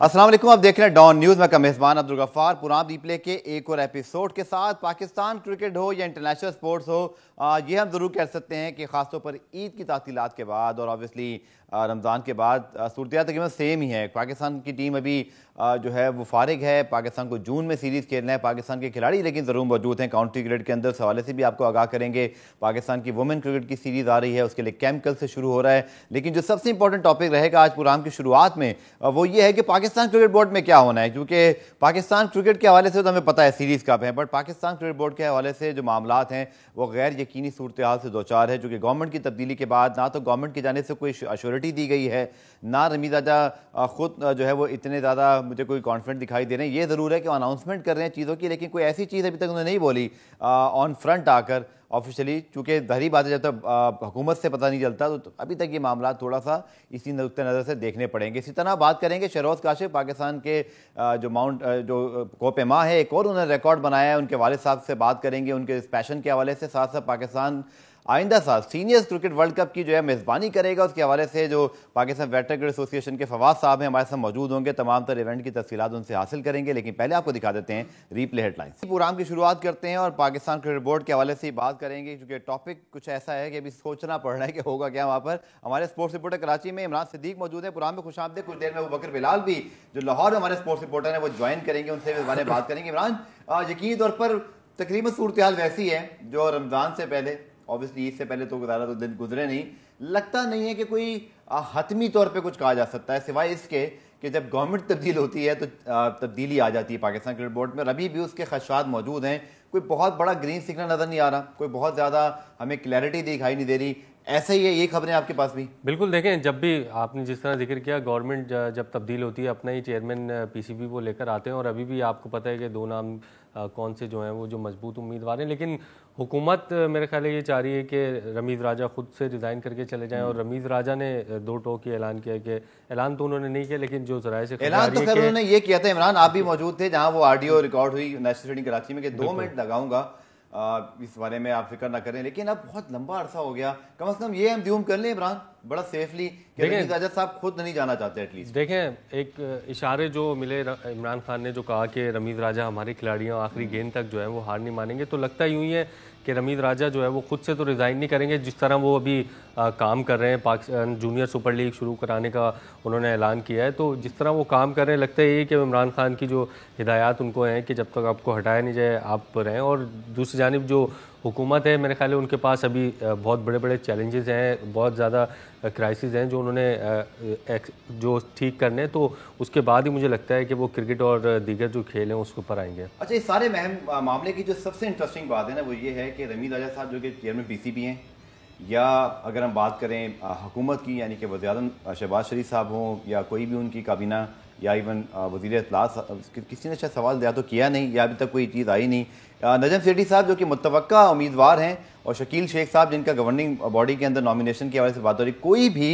अस्सलाम वालेकुम, आप देख रहे हैं डॉन न्यूज़ में का मेज़बान अब्दुल गफ्फार। पुराना रीप्ले के एक और एपिसोड के साथ पाकिस्तान क्रिकेट हो या इंटरनेशनल स्पोर्ट्स हो, ये हम ज़रूर कह सकते हैं कि ख़ासतौर पर ईद की तातीलात के बाद और ऑब्वियसली रमज़ान के बाद सूरत तकरीबन सेम ही है। पाकिस्तान की टीम अभी जो है वो फारिग है। पाकिस्तान को जून में सीरीज़ खेलना है। पाकिस्तान के खिलाड़ी लेकिन ज़रूर मौजूद हैं काउंटी क्रिकेट के अंदर। इस हवाले से भी आपको आगाह करेंगे। पाकिस्तान की वुमेन क्रिकेट की सीरीज़ आ रही है, उसके लिए कैंप कल से शुरू हो रहा है। लेकिन जो सबसे इंपॉर्टेंट टॉपिक रहेगा आज प्रोग्राम की शुरुआत में वो ये है कि पाकिस्तान क्रिकेट बोर्ड में क्या होना है, क्योंकि पाकिस्तान क्रिकेट के हवाले से तो हमें पता है सीरीज़ कब है, बट पाकिस्तान क्रिकेट बोर्ड के हवाले से जो मामलात हैं वो गैर यकीनी सूरत हाल से दो चार है। चूँकि गवर्नमेंट की तब्दीली के बाद ना तो गवर्नमेंट की जाने से कोई अश्योरिटी दी गई है, ना रमीज़ राजा खुद जो है वो इतने ज़्यादा मुझे कोई कॉन्फिडेंट दिखाई दे रहे हैं। ये ज़रूर है कि अनाउंसमेंट कर रहे हैं चीज़ों की, लेकिन कोई ऐसी चीज़ अभी तक उन्होंने नहीं बोली ऑन फ्रंट आकर ऑफिशियली। चूँकि ज़ाहिर बात है जब तक हुकूमत से पता नहीं चलता तो अभी तक ये मामला थोड़ा सा इसी नुक्ते नज़र से देखने पड़ेंगे। इसी तरह बात करेंगे शहरोज़ काशिफ, पाकिस्तान के जो कोपेमा है एक और उन्होंने रिकॉर्ड बनाया है, उनके वालिद साहब से बात करेंगे उनके इस पैशन के हवाले से। साथ साथ पाकिस्तान आइंदा साल सीनियर्स क्रिकेट वर्ल्ड कप की जो है मेज़बानी करेगा, उसके हवाले से जो पाकिस्तान वेटरन क्रिकेट एसोसिएशन के फवाद साहब हैं हमारे साथ मौजूद होंगे। तमाम तर इवेंट की तफसीलात उनसे हासिल करेंगे, लेकिन पहले आपको दिखा देते हैं रीप्ले हेडलाइंस। प्रोग्राम की शुरुआत करते हैं और पाकिस्तान क्रिकेट बोर्ड के हवाले से बात करेंगे, क्योंकि टॉपिक कुछ ऐसा है कि अभी सोचना पड़ रहा है कि होगा क्या वहाँ पर। हमारे स्पोर्ट्स रिपोर्टर कराची में इमरान सिद्दीक मौजूद है। प्रोग्राम में खुश आमदीद। कुछ देर में अबू बकर बिलाल भी जो लाहौर में हमारे स्पोर्ट्स रिपोर्टर हैं वो ज्वाइन करेंगे, उनसे इस बारे में बात करेंगे। इमरान, यकीनी तौर पर तकरीबन सूरत हाल वैसी है जो रमज़ान से पहले, ऑब्वियसली ईद से पहले तो ज़्यादा तो दिन गुजरे नहीं, लगता नहीं है कि कोई हतमी तौर पे कुछ कहा जा सकता है, सिवाय इसके कि जब गवर्नमेंट तब्दील होती है तो तब्दीली आ जाती है पाकिस्तान क्रिकेट बोर्ड में। अभी भी उसके खदशात मौजूद हैं। कोई बहुत बड़ा ग्रीन सिग्नल नज़र नहीं आ रहा, कोई बहुत ज़्यादा हमें क्लैरिटी दिखाई नहीं दे रही। ऐसे ही है ये खबरें आपके पास भी? बिल्कुल, देखें, जब भी आपने जिस तरह जिक्र किया, गवर्नमेंट जब तब्दील होती है अपना ही चेयरमैन पीसीबी वो लेकर आते हैं, और अभी भी आपको पता है कि दो नाम कौन से जो हैं वो जो मजबूत उम्मीदवार हैं। लेकिन हुकूमत मेरे ख्याल है ये चाह रही है कि रमीज़ राजा खुद से रिज़ाइन करके चले जाएं, और रमीज़ राजा ने दो टोक की ऐलान किया कि ऐलान तो उन्होंने नहीं किया, लेकिन जो ज़राए से ऐलान तो खैर उन्होंने ये किया था। इमरान, आप भी मौजूद थे जहां वो ऑडियो रिकॉर्ड हुई नेशनल स्टेडियम कराची में कि 2 मिनट लगाऊंगा, इस बारे में आप फिक्र ना करें। लेकिन अब बहुत लंबा अरसा हो गया, कम से कम ये हम ड्यूम कर लें इमरान बड़ा सेफली कि रमीज़ राजा साहब खुद नहीं जाना चाहते एटलीस्ट। देखें, एक इशारे जो मिले, इमरान खान ने जो कहा कि रमीज़ राजा हमारे खिलाड़ियों आखिरी गेंद तक जो है वो हार नहीं मानेंगे, तो लगता यूं ही है कि रमीज़ राजा जो है वो खुद से तो रिज़ाइन नहीं करेंगे। जिस तरह वो अभी काम कर रहे हैं, पाकिस्तान जूनियर सुपर लीग शुरू कराने का उन्होंने ऐलान किया है, तो जिस तरह वो काम कर रहे हैं लगता है ये कि इमरान खान की जो हिदायत उनको हैं कि जब तक आपको हटाया नहीं जाए आप रहें। और दूसरी जानिब जो हुकूमत है मेरे ख्याल है उनके पास अभी बहुत बड़े बड़े चैलेंजेस हैं, बहुत ज़्यादा क्राइसिस हैं जो उन्होंने जो ठीक करने, तो उसके बाद ही मुझे लगता है कि वो क्रिकेट और दीगर जो खेल हैं उसके ऊपर आएंगे। अच्छा, इस सारे महम मामले की जो सबसे इंटरेस्टिंग बात है ना वो ये है कि रमीज़ राजा साहब जो कि चेयरमैन पीसीबी हैं, या अगर हम बात करें हुकूमत की, यानी कि वज़ीर-ए-आज़म शहबाज शरीफ साहब हों या कोई भी उनकी काबीना या इवन वज़ीर इत्तलात, किसी ने शायद सवाल या तो किया नहीं या अभी तक कोई चीज़ आई नहीं। नजम सेठी साहब जो कि मुतवक्का उम्मीदवार हैं, और शकील शेख साहब जिनका गवर्निंग बॉडी के अंदर नॉमिनेशन के हवाले से बात हो रही, कोई भी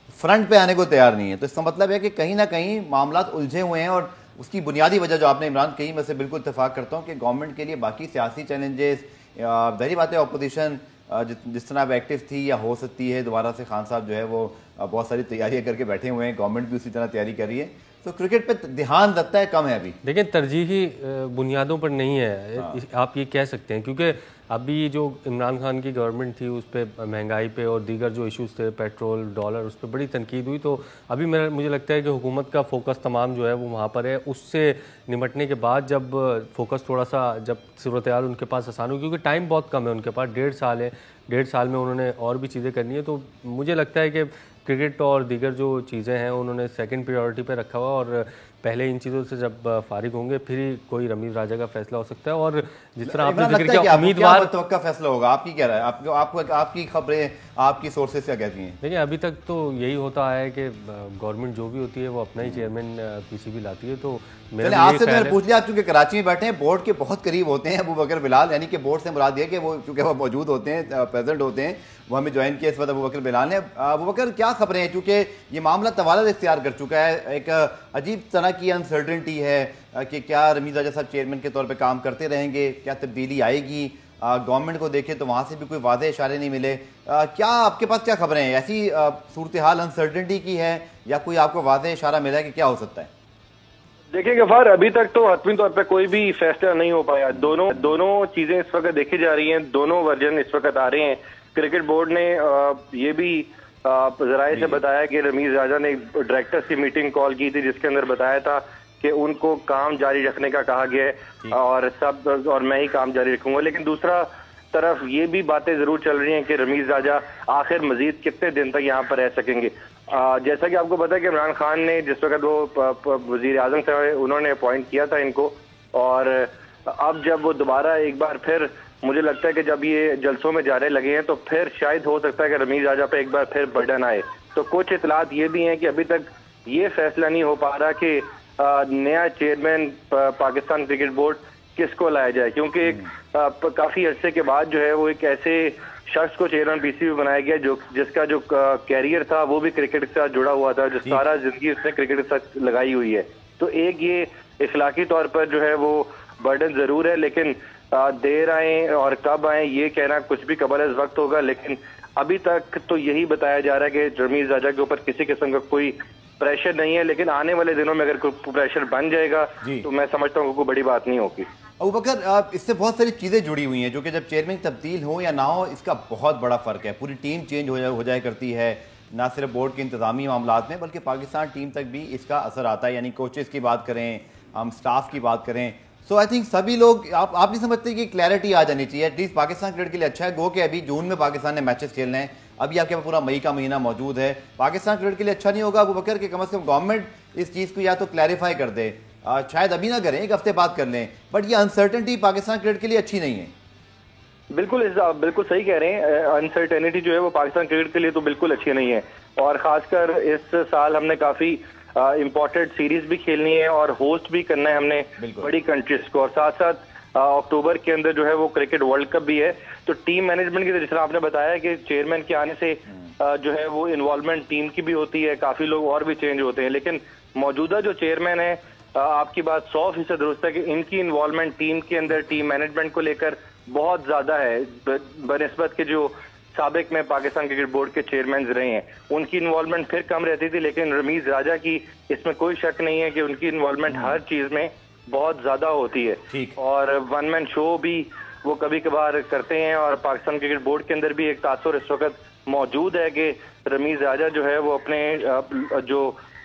फ्रंट पे आने को तैयार नहीं है। तो इसका मतलब है कि कहीं ना कहीं मामला उलझे हुए हैं, और उसकी बुनियादी वजह जो आपने इमरान कही, मैं से बिल्कुल इत्तेफाक करता हूँ कि गवर्नमेंट के लिए बाकी सियासी चैलेंजेस, जाहिर बात है ऑपोजिशन जिस तरह अब एक्टिव थी या हो सकती है दोबारा से, खान साहब जो है वो बहुत सारी तैयारियां करके बैठे हुए हैं, गवर्नमेंट भी उसी तरह तैयारी कर रही है, तो क्रिकेट पे ध्यान लगता है कम है अभी। देखिए, तरजीही बुनियादों पर नहीं है, आप ये कह सकते हैं, क्योंकि अभी जो इमरान खान की गवर्नमेंट थी उस पर महंगाई पे और दीगर जो इश्यूज थे, पेट्रोल डॉलर, उस पर बड़ी तनकीद हुई। तो अभी मुझे लगता है कि हुकूमत का फोकस तमाम जो है वो वहाँ पर है। उससे निपटने के बाद जब फोकस थोड़ा सा, जब सूरत हाल उनके पास आसान हुई, क्योंकि टाइम बहुत कम है उनके पास, 1.5 साल है, 1.5 साल में उन्होंने और भी चीज़ें करनी है, तो मुझे लगता है कि क्रिकेट और दीगर जो चीज़ें हैं उन्होंने सेकंड प्रायोरिटी पे रखा हुआ, और पहले इन चीज़ों से जब फारिग होंगे फिर ही कोई रमीज़ राजा का फैसला हो सकता है। और जिस तरह आपने जिक्र किया, उम्मीदवार का फैसला होगा, आपकी क्या राय, आपकी खबरें, आपकी सोर्सेस क्या कहती हैं? देखिए, अभी तक तो यही होता है कि गवर्नमेंट जो भी होती है वो अपना ही चेयरमैन पीसीबी लाती है। तो मैंने आपसे तो पूछ लिया, आप चूंकि कराची में बैठे हैं, बोर्ड के बहुत करीब होते हैं अबू बकर बिलाल, यानी कि बोर्ड से मुराद है कि वो चूंकि वो मौजूद होते हैं, प्रेजेंट होते हैं, वो हमें ज्वाइन किया इस वक्त अबू बकर बिलाल ने। अबू बकर, क्या खबरें हैं, चूंकि ये मामला तवालद इख्तियार कर चुका है, एक अजीब तरह की अनसर्टेनिटी है कि क्या रमीज़ राजा साहब चेयरमैन के तौर पर काम करते रहेंगे, क्या तब्दीली आएगी? गवर्नमेंट को देखें तो वहाँ से भी कोई वाज़ेह इशारे नहीं मिले। क्या आपके पास क्या खबरें हैं, ऐसी सूरत हाल अनसर्टेनिटी की है या कोई आपको वाज़ेह इशारा मिला है कि क्या हो सकता है? देखिए गफार, अभी तक तो हतमी तौर पे कोई भी फैसला नहीं हो पाया। दोनों चीजें इस वक्त देखी जा रही हैं, दोनों वर्जन इस वक्त आ रहे हैं। क्रिकेट बोर्ड ने ये भी जराये से बताया कि रमीज राजा ने डायरेक्टर्स की मीटिंग कॉल की थी, जिसके अंदर बताया था कि उनको काम जारी रखने का कहा गया है और मैं ही काम जारी रखूंगा। लेकिन दूसरा तरफ ये भी बातें जरूर चल रही हैं कि रमीज राजा आखिर मजीद कितने दिन तक यहाँ पर रह सकेंगे। जैसा कि आपको पता है कि इमरान खान ने जिस वक्त वो वजीर आजम से उन्होंने अपॉइंट किया था इनको, और अब जब वो दोबारा एक बार फिर, मुझे लगता है कि जब ये जलसों में जाने लगे हैं तो फिर शायद हो सकता है कि रमीज राजा पे एक बार फिर बर्डन आए। तो कुछ इतलात ये भी हैं कि अभी तक ये फैसला नहीं हो पा रहा कि नया चेयरमैन पाकिस्तान क्रिकेट बोर्ड किसको लाया जाए, क्योंकि काफी अरसे के बाद जो है वो एक ऐसे शख्स को चेयरमैन पीसीबी बनाया गया जिसका जो कैरियर था वो भी क्रिकेट के साथ जुड़ा हुआ था, जो सारा जिंदगी उसने क्रिकेट के साथ लगाई हुई है। तो एक ये इखलाकी तौर पर जो है वो बर्डन जरूर है, लेकिन देर आए और कब आए ये कहना कुछ भी कबल इस वक्त होगा। लेकिन अभी तक तो यही बताया जा रहा है कि रमीज राजा के ऊपर किसी किस्म का कोई प्रेशर नहीं है, लेकिन आने वाले दिनों में अगर कोई प्रेशर बन जाएगा तो मैं समझता हूँ कोई बड़ी बात नहीं होगी। अबू बकर, इससे बहुत सारी चीज़ें जुड़ी हुई हैं जो कि जब चेयरमैन तब्दील हो या ना हो, इसका बहुत बड़ा फ़र्क है। पूरी टीम चेंज हो जाया करती है, ना सिर्फ बोर्ड के इंतज़ामी मामलात में बल्कि पाकिस्तान टीम तक भी इसका असर आता है। यानी कोचेस की बात करें, हम स्टाफ की बात करें, सो आई थिंक सभी लोग आप नहीं समझते कि क्लैरिटी आ जानी चाहिए एटलीस्ट पाकिस्तान क्रिकेट के लिए। अच्छा है गो कि अभी जून में पाकिस्तान ने मैचेस खेलने हैं, अभी आपके पास पूरा मई का महीना मौजूद है। पाकिस्तान क्रिकेट के लिए अच्छा नहीं होगा अबू बकर कि कम से कम गवर्नमेंट इस चीज़ को या तो क्लैरिफाई कर दे, शायद अभी ना करें, एक हफ्ते बाद कर लें, बट ये अनसर्टेनिटी पाकिस्तान क्रिकेट के लिए अच्छी नहीं है। बिल्कुल सही कह रहे हैं। अनसर्टेनिटी जो है वो पाकिस्तान क्रिकेट के लिए तो बिल्कुल अच्छी नहीं है, और खासकर इस साल हमने काफी इम्पोर्टेंट सीरीज भी खेलनी है और होस्ट भी करना है हमने बड़ी कंट्रीज को, और साथ साथ अक्टूबर के अंदर जो है वो क्रिकेट वर्ल्ड कप भी है। तो टीम मैनेजमेंट की, जिस तरह आपने बताया कि चेयरमैन के आने से जो है वो इन्वॉल्वमेंट टीम की भी होती है, काफी लोग और भी चेंज होते हैं, लेकिन मौजूदा जो चेयरमैन है, आपकी बात 100% दुरुस्त है कि इनकी इन्वॉल्वमेंट टीम के अंदर, टीम मैनेजमेंट को लेकर बहुत ज्यादा है बनिस्बत के जो साबिक में पाकिस्तान क्रिकेट बोर्ड के चेयरमैन रहे हैं। उनकी इन्वॉल्वमेंट फिर कम रहती थी, लेकिन रमीज राजा की इसमें कोई शक नहीं है कि उनकी इन्वॉल्वमेंट हर चीज में बहुत ज्यादा होती है, और वन मैन शो भी वो कभी कभार करते हैं। और पाकिस्तान क्रिकेट बोर्ड के अंदर भी एक तासुर इस वक्त मौजूद है कि रमीज राजा जो है वो अपने जो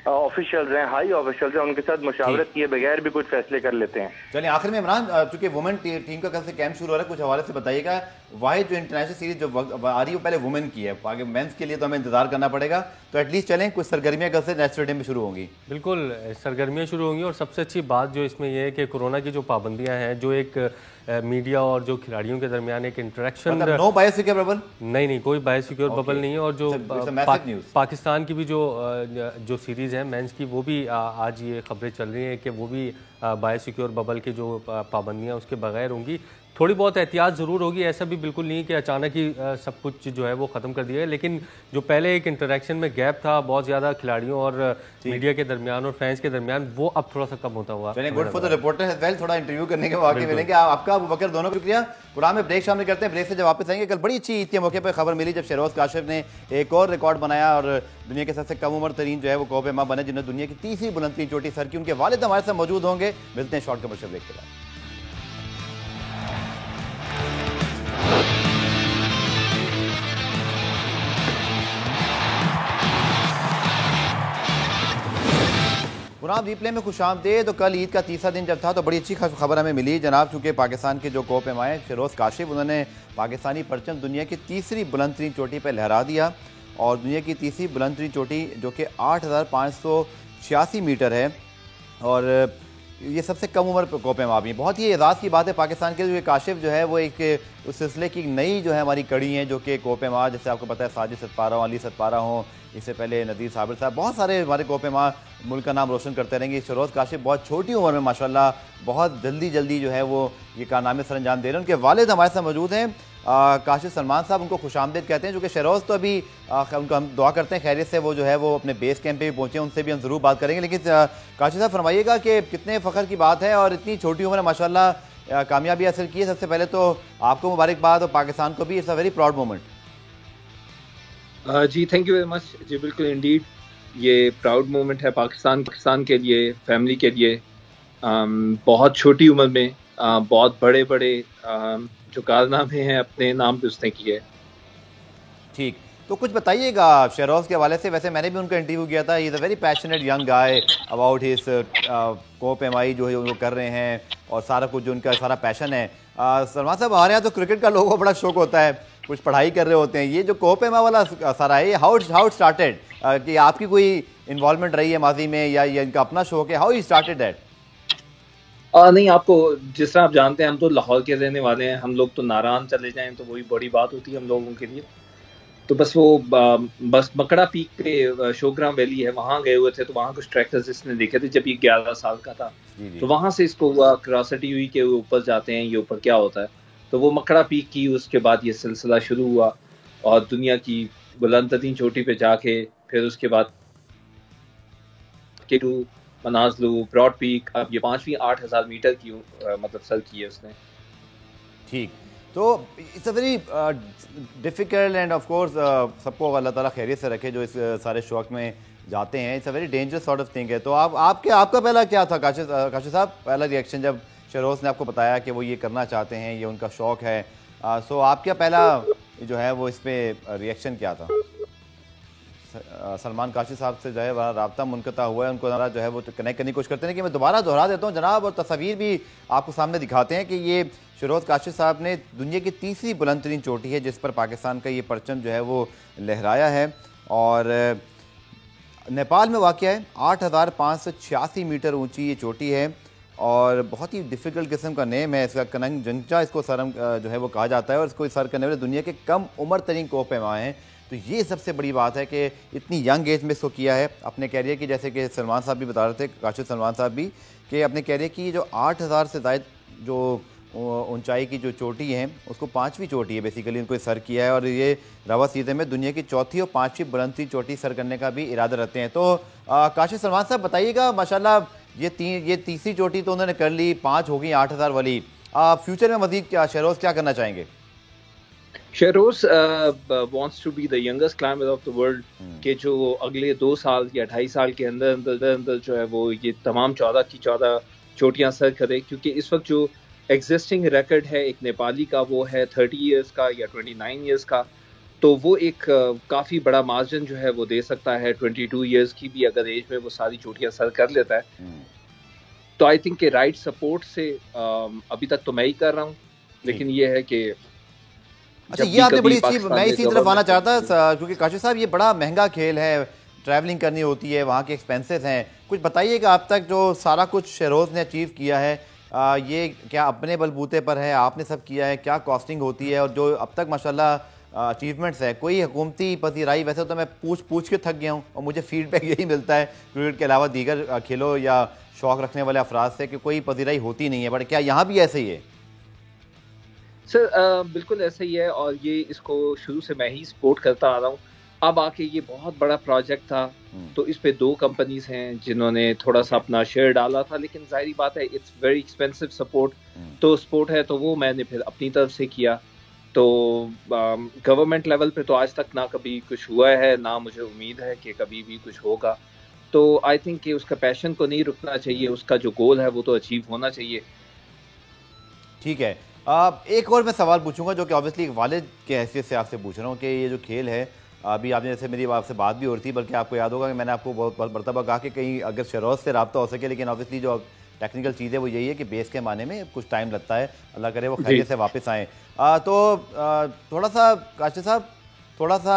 ऑफिशियल्स हैं, हाई ऑफिशियल्स हैं, उनके साथ मुशावरत किए बगैर भी कुछ फैसले कर लेते हैं। चलिए आखिर में इमरान, चूंकि वुमेन टीम का कल से कैंप शुरू हो रहा है, कुछ हवाले से बताइएगा। वाहिद जो इंटरनेशनल सीरीज जो आ रही है वो पहले वुमेन की है, आगे मेंस के लिए तो हमें इंतजार करना पड़ेगा। तो एटलीस्ट चलें, कुछ सरगर्मियां कल से नेशनल स्टेडियम में शुरू होंगी। बिल्कुल सरगर्मियां शुरू होंगी, और सबसे अच्छी बात जो इसमें यह है कि कोरोना की जो पाबंदियां हैं, जो एक मीडिया और जो खिलाड़ियों के दरमियान एक इंटरेक्शन, नो बायोसिक्योर बबल, नहीं कोई बायोसिक्योर बबल नहीं है। और जो पाकिस्तान की भी जो सीरीज़ है मेंस की, वो भी आज ये खबरें चल रही हैं कि वो भी बायोसिक्योर बबल के जो पाबंदियां उसके बगैर होंगी। थोड़ी बहुत एहतियात ज़रूर होगी, ऐसा भी बिल्कुल नहीं कि अचानक ही सब कुछ जो है वो ख़त्म कर दिया है, लेकिन जो पहले एक इंटरेक्शन में गैप था बहुत ज़्यादा खिलाड़ियों और मीडिया के दरमियान और फैंस के दरमियान, वो अब थोड़ा सा कम होता हुआ। Good for the reporter as well, थोड़ा इंटरव्यू करने के मौके मिलेंगे आपका अबू बकर, दोनों को शुक्रिया। प्रोग्राम में ब्रेक शामिल करते हैं, ब्रेक से जब वापस आएंगे। कल बड़ी अच्छी ईद के मौके पर खबर मिली जब शहरोज काशिफ ने एक और रिकॉर्ड बनाया और दुनिया के सबसे कम उम्र तरीन जो है वो कोपेमा बने, जिन्होंने दुनिया की तीसरी बुलंद चोटी सर की। उनके वालिद हमारे साथ मौजूद होंगे। मिलते हैं शॉर्ट कमर्शियल ब्रेक के बाद। पुराब रीप्ले में खुशामदीद। तो कल ईद का तीसरा दिन जब था तो बड़ी अच्छी खबर हमें मिली जनाब, चूँकि पाकिस्तान के जो कोपेमा शहरोज काशिफ, उन्होंने पाकिस्तानी परचम दुनिया की तीसरी बुलंद तरीन चोटी पर लहरा दिया, और दुनिया की तीसरी बुलंद तरीन चोटी जो कि 8,586 मीटर है, और ये सबसे कम उम्र पर कोपेमा भी। बहुत ही एजाज़ की बात है पाकिस्तान के जो काशिफ जो है वो एक उस सिलसिले की नई जो है हमारी कड़ी है, जो कि कोपेमा, जैसे आपको पता है साजिद सतपारा हों, अली सतपारा हों, इससे पहले नदीर साबिर साहब, बहुत सारे हमारे कोपेमा मुल्क का नाम रोशन करते रहेंगे। शहरोज काशिफ बहुत छोटी उम्र में माशाल्लाह बहुत जल्दी जो है वो ये कारनामे सर अंजाम दे रहे हैं। उनके वालिद हमारे साथ मौजूद हैं, काशिफ सलमान साहब, उनको खुशामदीद कहते हैं, जो कि शहरोज तो अभी उनको हम दुआ करते हैं खैरियत से वो जो है वो अपने बेस कैंप पे भी पहुँचे, उनसे भी हम ज़रूर बात करेंगे। लेकिन काशिफ साहब फरमाइएगा कि कितने फ़ख्र की बात है, और इतनी छोटी उम्र में माशाल्लाह कामयाबी हासिल की है। सबसे पहले तो आपको मुबारकबाद, और पाकिस्तान को भी it's a very proud moment. जी थैंक यू वेरी मच। जी बिल्कुल इंडीड ये प्राउड मोमेंट है पाकिस्तान के लिए, फैमिली के लिए, बहुत छोटी उम्र में बहुत बड़े बड़े जो कारनामे हैं अपने नाम पे उसने किए। ठीक, तो कुछ बताइएगा शेरोज़ के हवाले से। वैसे मैंने भी उनका इंटरव्यू किया था। He is a very passionate young guy about his कोप एमआई जो है वो कर रहे हैं और सारा कुछ जो उनका सारा पैशन है। सलमान साहब, हमारे यहाँ तो क्रिकेट का लोगों को बड़ा शौक होता है, कुछ पढ़ाई कर रहे होते हैं। ये जो कोप एमआई वाला सारा है, हाउ स्टार्टेड, कि आपकी कोई इन्वॉल्वमेंट रही है माजी में या ये इनका अपना शौक है? How he started that? नहीं, आपको जिस तरह आप जानते हैं, हम तो लाहौर के रहने वाले हैं। हम लोग तो नारायण चले जाएं तो वही बड़ी बात होती है हम लोगों के लिए। तो बस वो बस मकड़ा पीक पे शोग्राम वैली है, वहां गए हुए थे। तो वहां कुछ ट्रैक्टर्स इसने देखे थे जब ये 11 साल का था। तो वहां से इसको क्यूरियोसिटी हुई कि ऊपर जाते हैं, ये ऊपर क्या होता है। तो वो मकड़ा पीक की, उसके बाद ये सिलसिला शुरू हुआ और दुनिया की बुलंद तरीन चोटी पे जाके फिर उसके बाद केटू, मनाजलू, ब्रॉड पीक, अब ये 5वीं 8000 मीटर की मतलब सर की है उसने। ठीक, तो it's a very difficult end of course सबको अल्लाह ताला खैरियत से रखे जो इस सारे शौक में जाते हैं। It's a very dangerous sort of thing है। तो आपका पहला क्या था काशिफ साहब, पहला रिएक्शन जब शेरोज़ ने आपको बताया कि वो ये करना चाहते हैं, ये उनका शौक है? सो आपका पहला जो है वो इस पर रिएक्शन क्या था? सलमान काशिफ साहब से जो है वहाँ रब्ता मुनक़ता हुआ है, उनको जो है वो कनेक्ट करने की कोशिश करते हैं कि मैं दोबारा दोहरा देता हूँ जनाब, और तस्वीर भी आपको सामने दिखाते हैं कि ये शेरोज़ काशिफ साहब ने दुनिया की तीसरी बुलंद तरीन चोटी है जिस पर पाकिस्तान का ये परचम जो है वो लहराया है, और नेपाल में वाक़ है। 8586 मीटर ऊँची ये चोटी है और बहुत ही डिफ़िकल्ट किस्म का नेम है इसका, कनंग जंगचा इसको सरम जो है वो कहा जाता है, और इसको सर करने वाले दुनिया के कम उम्र तरीन कोप एमआई हैं। तो ये सबसे बड़ी बात है कि इतनी यंग एज में इसको किया है अपने कैरियर की, जैसे कि सलमान साहब भी बता रहे थे, काशिफ सलमान साहब भी, कि अपने कैरियर की जो 8000 से ज़ायद जो ऊंचाई की जो चोटी है उसको 5वीं चोटी है बेसिकली उनको सर किया है, और ये रवा सीज़न में दुनिया की चौथी और 5वीं बुलंदी चोटी सर करने का भी इरादा रखते हैं। तो काशिफ सलमान साहब बताइएगा, माशाल्लाह ये तीसरी चोटी तो उन्होंने कर ली, 5 हो गई 8000 वाली। फ्यूचर में मज़ीद क्या शेरोज़ क्या करना चाहेंगे? शेरोज़ wants to be the youngest climber of the world, के जो अगले 2 साल या 2.5 साल के अंदर जो है वो ये तमाम 14 की 14 चोटियां सर करे, क्योंकि इस वक्त जो एग्जिस्टिंग रिकॉर्ड है एक नेपाली का वो है 30 इयर्स का या 29 इयर्स का। तो वो एक काफ़ी बड़ा मार्जिन जो है वो दे सकता है। 22 इयर्स की भी अगर एज में वो सारी चोटियां सर कर लेता है तो आई थिंक के राइट सपोर्ट से अभी तक तो मैं ही कर रहा हूँ, लेकिन ये है कि अच्छा, ये आपने बड़ी अच्छी, मैं इसी तरफ आना चाहता क्योंकि काशिफ साहब ये बड़ा महंगा खेल है, ट्रैवलिंग करनी होती है, वहाँ के एक्सपेंसेस हैं। कुछ बताइएगा आप तक जो सारा कुछ शेरोज़ ने अचीव किया है, ये क्या अपने बलबूते पर है, आपने सब किया है, क्या कॉस्टिंग होती है, और जो अब तक माशाल्लाह अचीवमेंट्स है, कोई हुकूमती पजीराई? वैसे तो मैं पूछ के थक गया हूँ और मुझे फीडबैक यही मिलता है क्रिकेट के अलावा दीगर खेलों या शौक़ रखने वाले अफराद से कि कोई पजीराई होती नहीं है, बट क्या यहाँ भी ऐसे ही है? सर बिल्कुल ऐसा ही है, और ये इसको शुरू से मैं ही सपोर्ट करता आ रहा हूँ। अब आके ये बहुत बड़ा प्रोजेक्ट था, तो इस पे 2 कंपनीज हैं जिन्होंने थोड़ा सा अपना शेयर डाला था, लेकिन जाहिर बात है इट्स वेरी एक्सपेंसिव सपोर्ट। तो सपोर्ट है तो वो मैंने फिर अपनी तरफ से किया। तो गवर्नमेंट लेवल पे तो आज तक ना कभी कुछ हुआ है, ना मुझे उम्मीद है कि कभी भी कुछ होगा। तो आई थिंक कि उसका पैशन को नहीं रुकना चाहिए, उसका जो गोल है वो तो अचीव होना चाहिए। ठीक है, एक और मैं सवाल पूछूंगा जो कि ऑब्वियसली एक वालिद के हैसियत से आपसे पूछ रहा हूँ कि ये जो खेल है, अभी आपने जैसे मेरी आपसे बात भी हो रही थी, बल्कि आपको याद होगा कि मैंने आपको बहुत मरतबा कहा कि कहीं अगर शेरोज़ से रब्ता हो सके, लेकिन ऑब्वियसली जो टेक्निकल चीज़ है वो यही है कि बेस के माने में कुछ टाइम लगता है, अल्लाह करे वो खैरियत से वापस आएँ। तो थोड़ा सा काशिफ साहब, थोड़ा सा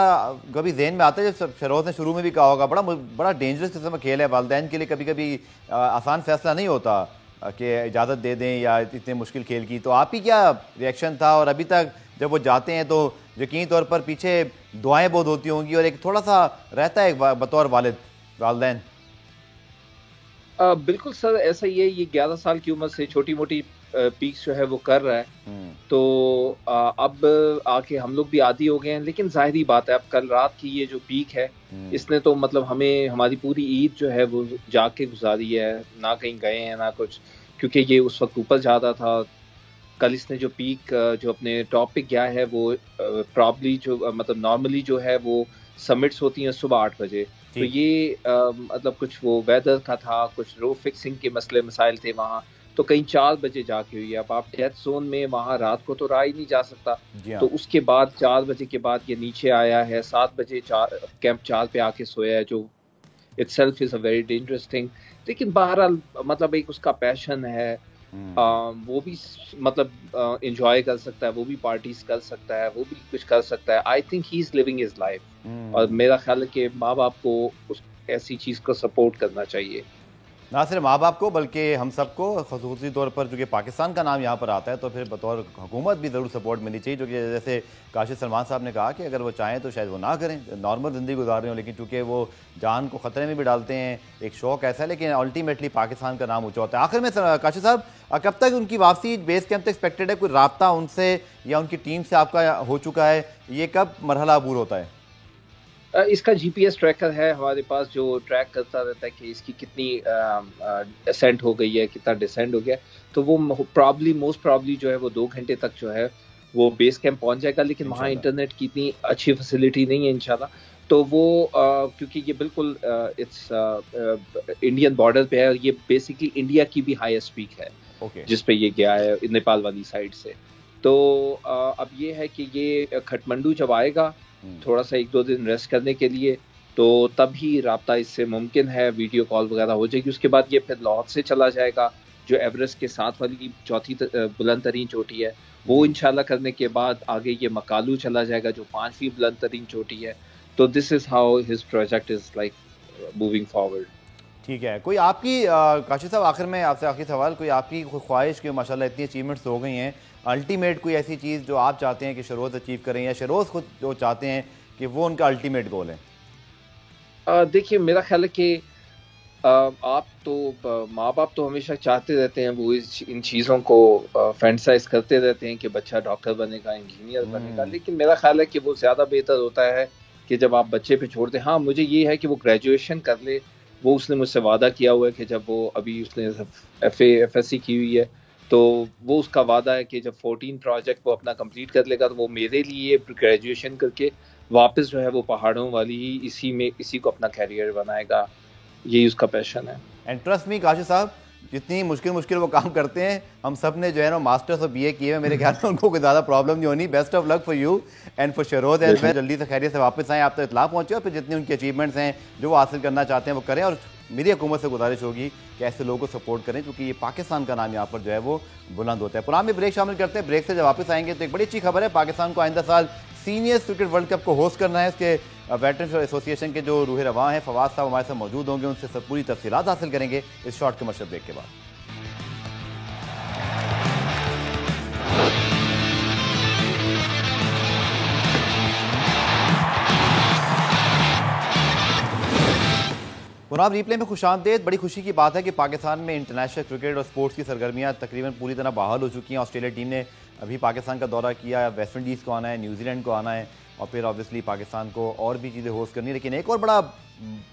कभी जहन में आता है, जब शेरोज़ ने शुरू में भी कहा होगा बड़ा डेंजरस किस्म का खेल है, वालिदैन के लिए कभी कभी आसान फैसला नहीं होता कि इजाज़त दे दें या इतने मुश्किल खेल की। तो आपकी क्या रिएक्शन था, और अभी तक जब वो जाते हैं तो यकीनी तौर पर पीछे दुआएं बहुत होती होंगी और एक थोड़ा सा रहता है बतौर वालिदैन? बिल्कुल सर, ऐसा ही है। ये 11 साल की उम्र से छोटी मोटी पीक्स जो है वो कर रहा है, तो अब आके हम लोग भी आदी हो गए हैं। लेकिन जाहिर बात है, अब कल रात की ये जो पीक है, इसने तो मतलब हमें हमारी पूरी ईद जो है वो जाग के गुजारी है, ना कहीं गए हैं ना कुछ, क्योंकि ये उस वक्त ऊपर जाता था। कल इसने जो पीक जो अपने टॉप पे गया है वो प्रॉब्ली जो मतलब नॉर्मली जो है वो समिट्स होती हैं सुबह 8 बजे, तो ये मतलब कुछ वो वेदर का था, कुछ रो फिक्सिंग के मसले मसाइल थे वहाँ, तो कहीं 4 बजे जाके हुई। अब आप डेथ जोन में वहाँ रात को तो रहा ही नहीं जा सकता, तो उसके बाद 4 बजे के बाद ये नीचे आया है, 7 बजे कैंप 4 पे आके सोया है, जो itself is a very dangerous thing। लेकिन बहरहाल मतलब एक उसका पैशन है, वो भी मतलब एंजॉय कर सकता है, वो भी पार्टीज कर सकता है, वो भी कुछ कर सकता है। I think he is living his life, और मेरा ख्याल है कि माँ बाप को उस ऐसी चीज को सपोर्ट करना चाहिए। ना सिर्फ माँ बाप को बल्कि हम सबको, ख़ुसूसी तौर पर जो कि पाकिस्तान का नाम यहाँ पर आता है, तो फिर बतौर हुकूमत भी ज़रूर सपोर्ट मिलनी चाहिए। जो कि जैसे काशिफ सलमान साहब ने कहा कि अगर वो चाहें तो शायद वो ना करें, नॉर्मल ज़िंदगी गुजार रहे हो, लेकिन चूँकि वो जान को ख़तरे में भी डालते हैं, एक शौक़ ऐसा है, लेकिन अल्टीमेटली पाकिस्तान का नाम ऊँचा होता है। आखिर में काशिफ साहब, कब तक उनकी वापसी बेस कैंप तक एक्सपेक्टेड है? कोई रब्ता उनसे या उनकी टीम से आपका हो चुका है? ये कब मरहला अबूर होता है? इसका जीपीएस ट्रैकर है हमारे पास, जो ट्रैक करता रहता है कि इसकी कितनी असेंट हो गई है, कितना डिसेंड हो गया। तो वो मोस्ट प्रॉब्ली जो है वो 2 घंटे तक जो है वो बेस कैंप पहुंच जाएगा, लेकिन वहाँ इंटरनेट की इतनी अच्छी फैसिलिटी नहीं है इंशाल्लाह। तो वो क्योंकि ये बिल्कुल इट्स इंडियन बॉर्डर पे है, और ये बेसिकली इंडिया की भी हाईएस्ट पीक है जिस पे ये गया है नेपाल वाली साइड से। तो अब ये है कि ये खटमंडू जब आएगा थोड़ा सा 1-2 दिन रेस्ट करने के लिए, तो तभी राब्ता इससे मुमकिन है, वीडियो कॉल वगैरह हो जाएगी। उसके बाद ये फिर लाहौर से चला जाएगा, जो एवरेस्ट के साथ वाली चौथी बुलंद तरीन चोटी है, वो इंशाल्लाह करने के बाद आगे ये मकालू चला जाएगा, जो 5वीं बुलंद तरीन चोटी है। तो this is how his project is like moving forward. ठीक है, कोई आपकी काशिफ साहब, आखिर में आपसे आखिरी सवाल, कोई आपकी ख्वाहिश की, माशाल्लाह इतनी अचीवमेंट्स हो गई हैं, अल्टीमेट कोई ऐसी चीज़ जो आप चाहते हैं कि शरोज़ अचीव करें, या शरोज़ खुद जो चाहते हैं कि वो उनका अल्टीमेट गोल है? देखिए, मेरा ख्याल है कि आप तो माँ बाप तो हमेशा चाहते रहते हैं, वो इन चीज़ों को फैंटासाइज करते रहते हैं कि बच्चा डॉक्टर बनेगा, इंजीनियर बनेगा, लेकिन मेरा ख्याल है कि वो ज़्यादा बेहतर होता है कि जब आप बच्चे पे छोड़ दें। हाँ, मुझे ये है कि वो ग्रेजुएशन कर ले, वो उसने मुझसे वादा किया हुआ है कि जब वो अभी उसने FSC की हुई है, तो वो उसका वादा है कि जब 14 प्रोजेक्ट वो अपना कंप्लीट कर लेगा, तो वो मेरे लिए ग्रेजुएशन करके वापस जो है वो पहाड़ों वाली इसी को अपना कैरियर बनाएगा। यही उसका पैशन है। एंड ट्रस्ट मी काशिफ साहब, जितनी मुश्किल वो काम करते हैं, हम सब ने जो है ना मास्टर्स और BA किए हैं, मेरे ख्याल में उनको कोई ज़्यादा प्रॉब्लम नहीं होनी। Best of luck for you and for Sharoz as well. जल्दी से खैरियत से वापस आएँ, आप तक इत्तला पहुँचे, और फिर जितनी उनकी अचीवमेंट्स हैं जो वो हासिल करना चाहते हैं वो करें। और मेरी हुकूमत से गुजारिश होगी कि ऐसे लोगों को सपोर्ट करें, क्योंकि ये पाकिस्तान का नाम यहाँ पर जो है वो बुलंद होता है। पुरान में ब्रेक शामिल करते हैं, ब्रेक से जब वापस आएंगे तो एक बड़ी अच्छी खबर है, पाकिस्तान को आइंदा साल सीनियर्स क्रिकेट वर्ल्ड कप को होस्ट करना है। इसके वेटरन्स एसोसिएशन के जो रूह रवां हैं फवाद साहब हमारे साथ मौजूद होंगे, उनसे सब पूरी तफसीलात हासिल करेंगे इस शॉर्ट कमर्शियल ब्रेक के बाद। पुराब रिप्ले में खुशामदीद। बड़ी खुशी की बात है कि पाकिस्तान में इंटरनेशनल क्रिकेट और स्पोर्ट्स की सरगर्मियां तकरीबन पूरी तरह बहाल हो चुकी हैं। ऑस्ट्रेलिया टीम ने अभी पाकिस्तान का दौरा किया, वेस्ट इंडीज़ को आना है, न्यूजीलैंड को आना है, और फिर ऑब्वियसली पाकिस्तान को और भी चीज़ें होस्ट करनी है। लेकिन एक और बड़ा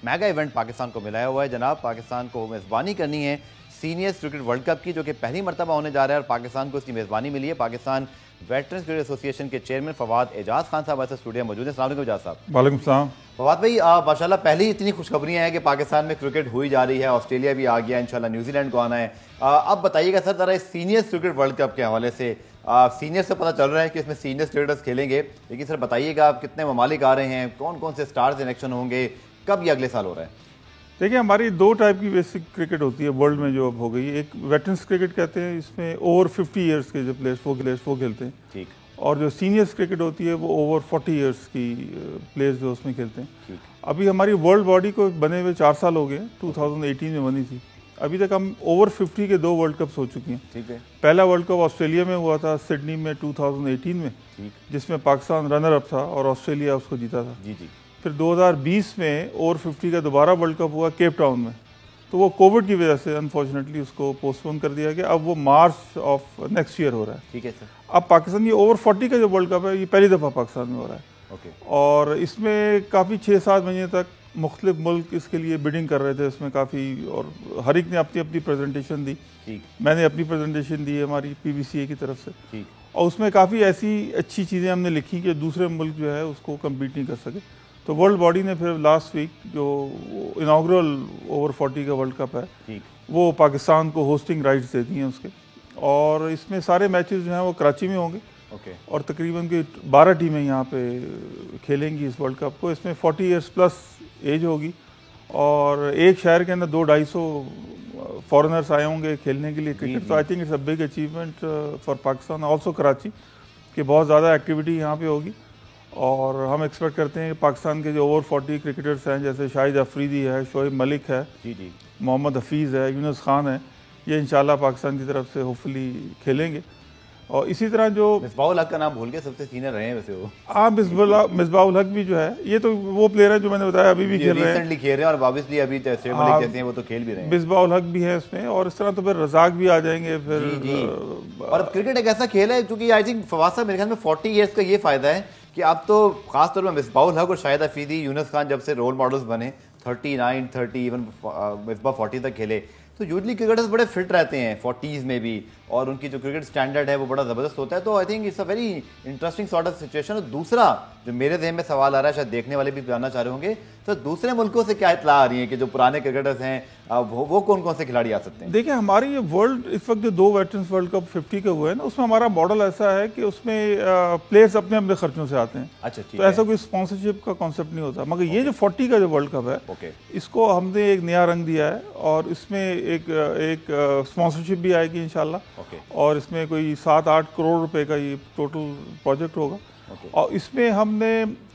मेगा इवेंट पाकिस्तान को मिलाया हुआ है जनाब, पाकिस्तान को मेज़बानी करनी है सीनियर्स क्रिकेट वर्ल्ड कप की, जो कि पहली मरतबा होने जा रहा है, और पाकिस्तान को इसकी मेज़बानी मिली है। पाकिस्तान वेटरन्स क्रिकेट एसोसिएशन के चेयरमैन फवाद एजाज खान साहब ऐसे स्टूडियो मौजूद हैं। अस्सलाम वालेकुम एजाज साहब। वालेकुम सलाम। फवाद भाई, माशाल्लाह पहली इतनी खुशखबरियां हैं कि पाकिस्तान में क्रिकेट हुई जा रही है, ऑस्ट्रेलिया भी आ गया, इंशाल्लाह न्यूजीलैंड को आना है। अब बताइएगा सर ज़रा इस सीनियर्स क्रिकेट वर्ल्ड कप के हवाले से, सीनियर से पता चल रहा है कि इसमें सीनियर क्रिकेटर्स खेलेंगे, लेकिन सर बताइएगा आप कितने ममालिक आ रहे हैं, कौन कौन से स्टार्स सिलेक्शन होंगे, कब ये अगले साल हो रहा है? देखिए, हमारी 2 टाइप की बेसिक क्रिकेट होती है वर्ल्ड में जो अब हो गई। एक वेटरन्स क्रिकेट कहते हैं, इसमें ओवर 50 ईयर्स के जो प्लेयर्स वो खेलते हैं, ठीक। और जो सीनियर्स क्रिकेट होती है वो ओवर 40 ईयर्स की प्लेयर्स जो उसमें खेलते हैं। अभी हमारी वर्ल्ड बॉडी को बने हुए 4 साल हो गए, 2018 में बनी थी। अभी तक हम ओवर 50 के 2 वर्ल्ड कप्स हो चुकी हैं, ठीक है। पहला वर्ल्ड कप ऑस्ट्रेलिया में हुआ था, सिडनी में 2018 में, जिसमें पाकिस्तान रनर अप था और ऑस्ट्रेलिया उसको जीता था। जी। फिर 2020 में ओवर 50 का दोबारा वर्ल्ड कप हुआ केप टाउन में, तो वो कोविड की वजह से अनफॉर्चुनेटली उसको पोस्टपोन कर दिया गया। अब वो मार्च ऑफ नेक्स्ट ईयर हो रहा है, ठीक है सर। अब पाकिस्तान ये ओवर 40 का जो वर्ल्ड कप है ये पहली दफ़ा पाकिस्तान में हो रहा है, ओके। और इसमें काफ़ी 6-7 महीने तक मुख्तलिफ मुल्क इसके लिए बिडिंग कर रहे थे इसमें काफ़ी, और हर एक ने अपनी अपनी प्रेजेंटेशन दी, ठीक। मैंने अपनी प्रेजेंटेशन दी हमारी PBCA की तरफ से, ठीक। और उसमें काफ़ी ऐसी अच्छी चीज़ें हमने लिखी कि दूसरे मुल्क जो है उसको कम्पीट नहीं कर सके। तो वर्ल्ड बॉडी ने फिर लास्ट वीक जो इनाग्रल ओवर 40 का वर्ल्ड कप है वो पाकिस्तान को होस्टिंग राइट्स दे दी हैं उसके, और इसमें सारे मैचेस जो हैं वो कराची में होंगे। और तकरीबन की 12 टीमें यहाँ पे खेलेंगी इस वर्ल्ड कप को। इसमें 40 इयर्स प्लस एज होगी, और एक शहर के अंदर 200-250 फॉरेनर्स आए होंगे खेलने के लिए क्रिकेट। तो I think it's a big achievement for Pakistan, also Karachi, कि बहुत ज़्यादा एक्टिविटी यहाँ पे होगी। और हम एक्सपेक्ट करते हैं कि पाकिस्तान के जो ओवर 40 क्रिकेटर्स हैं, जैसे शाहिद अफरीदी है, शोएब मलिक है, मोहम्मद हफीज़ है, यूनुस खान है, ये इंशाल्लाह पाकिस्तान की तरफ से होपफुली खेलेंगे। और इसी तरह जो मिसबाहुल हक का नाम भूल के सबसे सीनियर रहे हैं वैसे वो। हाँ, मिसबाहुल हक भी जो है, ये तो वो प्लेयर है जो मैंने बताया अभी भी खेल रहे हैं, रिसेंटली खेल रहे हैं, और ऑब्वियसली अभी शोएब मलिक कहते हैं वो तो खेल भी रहे हैं। मिसबाहुल हक भी है इसमें, और इस तरह तो फिर रज़ाक भी आ जाएंगे फिर। और क्रिकेट एक ऐसा खेल है क्योंकि आई थिंक फवाद साहब मेरे ख्याल में 40 ईयर्स का ये फायदा है कि अब तो खासतौर पर मिसबाहुल हक और शाहिद अफरीदी, यूनुस खान जब से रोल मॉडल्स बने, 39, 30, इवन मिसबा 40 तक खेले, तो यूजली क्रिकेटर्स बड़े फिट रहते हैं 40s में भी, और उनकी जो क्रिकेट स्टैंडर्ड है वो बड़ा ज़बरदस्त होता है। तो I think it's a very interesting sort of situation. और दूसरा जो मेरे ज़हन में सवाल आ रहा है, शायद देखने वाले भी जानना चाह रहे होंगे, तो दूसरे मुल्कों से क्या इत्तला आ रही है कि जो पुराने क्रिकेटर्स हैं वो कौन कौन से खिलाड़ी आ सकते हैं? देखिए, हमारी ये वर्ल्ड इस वक्त जो 2 वेटरन्स वर्ल्ड कप 50 के हुए हैं ना, उसमें हमारा मॉडल ऐसा है कि उसमें प्लेयर्स अपने अपने खर्चों से आते हैं। अच्छा, तो ऐसा कोई स्पॉन्सरशिप का कॉन्सेप्ट नहीं होता। मगर ये जो 40 का जो वर्ल्ड कप है, इसको हमने एक नया रंग दिया है, और इसमें एक स्पॉन्सरशिप भी आएगी इंशाल्लाह, और इसमें कोई 7-8 करोड़ रुपए का ये टोटल प्रोजेक्ट होगा। और इसमें हमने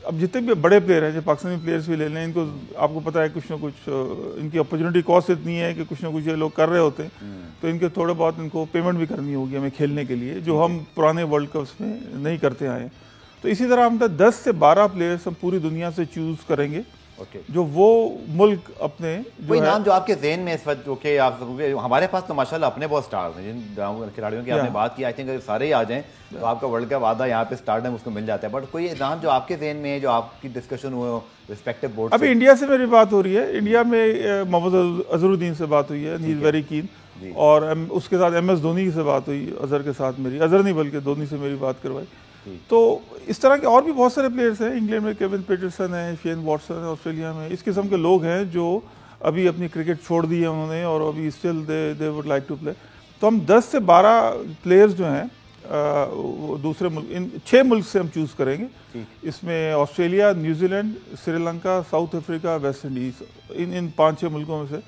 अब जितने भी बड़े प्लेयर हैं, जो पाकिस्तानी प्लेयर्स भी ले लें, इनको आपको पता है कुछ ना कुछ इनकी अपॉर्चुनिटी कॉस्ट इतनी है कि कुछ ना कुछ ये लोग कर रहे होते हैं, तो इनके थोड़े बहुत इनको पेमेंट भी करनी होगी हमें खेलने के लिए, जो हम पुराने वर्ल्ड कप्स में नहीं करते आए। तो इसी तरह हम 10 से 12 प्लेयर्स हम पूरी दुनिया से चूज़ करेंगे, जो वो मुल्क अपने कोई नाम जो आपके ज़हन में इस वक्त, जो कि आप हमारे पास तो माशाल्लाह अपने बहुत स्टार्स हैं, जिन खिलाड़ियों की आपने बात की, आई थिंक अगर सारे ही आ जाएं तो आपका वर्ल्ड कप आधा यहाँ पे स्टारडम उसको मिल जाता है। बट कोई नाम जो आपके ज़हन में है, जो आपकी डिस्कशन हुए रिस्पेक्टिव बोर्ड? अभी इंडिया से मेरी बात हो रही है, इंडिया में मोहम्मद अजहरुद्दीन से बात हुई है, ही इज़ वेरी कीन, और उसके साथ MS धोनी से बात हुई, अजहर के साथ मेरी, अजहर नहीं बल्कि धोनी से मेरी बात करवाई। तो इस तरह के और भी बहुत सारे प्लेयर्स हैं। इंग्लैंड में केविन पीटरसन है, शेन वॉटसन है, ऑस्ट्रेलिया में इस किस्म के लोग हैं जो अभी अपनी क्रिकेट छोड़ दी है उन्होंने, और अभी still they would like to play. तो हम 10 से 12 प्लेयर्स जो हैं दूसरे मुल्क, इन 6 मुल्क से हम चूज़ करेंगे। इसमें Australia, New Zealand, Sri Lanka, South Africa, West Indies, इन 5-6 मुल्कों में से